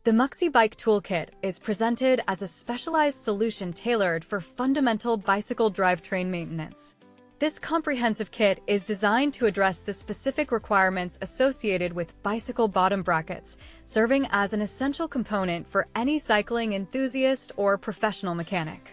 The Muqzi Bike Toolkit is presented as a specialized solution tailored for fundamental bicycle drivetrain maintenance. This comprehensive kit is designed to address the specific requirements associated with bicycle bottom brackets, serving as an essential component for any cycling enthusiast or professional mechanic.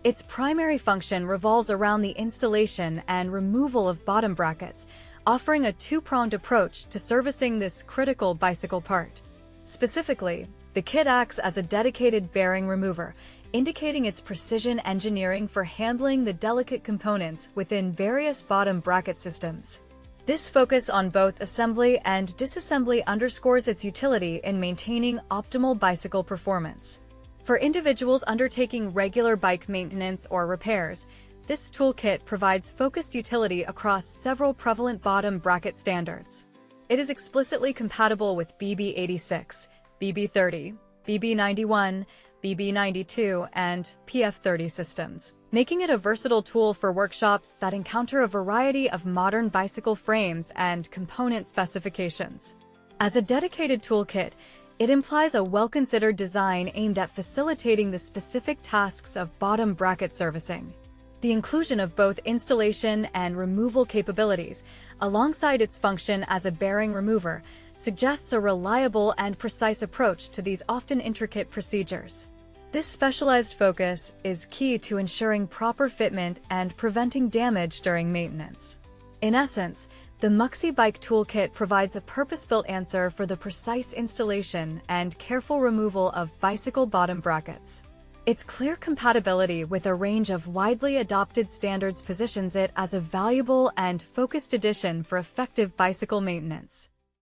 Its primary function revolves around the installation and removal of bottom brackets, offering a two-pronged approach to servicing this critical bicycle part. Specifically, the kit acts as a dedicated bearing remover, indicating its precision engineering for handling the delicate components within various bottom bracket systems. This focus on both assembly and disassembly underscores its utility in maintaining optimal bicycle performance. For individuals undertaking regular bike maintenance or repairs, this toolkit provides focused utility across several prevalent bottom bracket standards. It is explicitly compatible with BB86, BB30, BB91, BB92, and PF30 systems, making it a versatile tool for workshops that encounter a variety of modern bicycle frames and component specifications. As a dedicated toolkit, it implies a well-considered design aimed at facilitating the specific tasks of bottom bracket servicing. The inclusion of both installation and removal capabilities, alongside its function as a bearing remover, suggests a reliable and precise approach to these often intricate procedures. This specialized focus is key to ensuring proper fitment and preventing damage during maintenance. In essence, the Muqzi Bike Toolkit provides a purpose-built answer for the precise installation and careful removal of bicycle bottom brackets. Its clear compatibility with a range of widely adopted standards positions it as a valuable and focused addition for effective bicycle maintenance.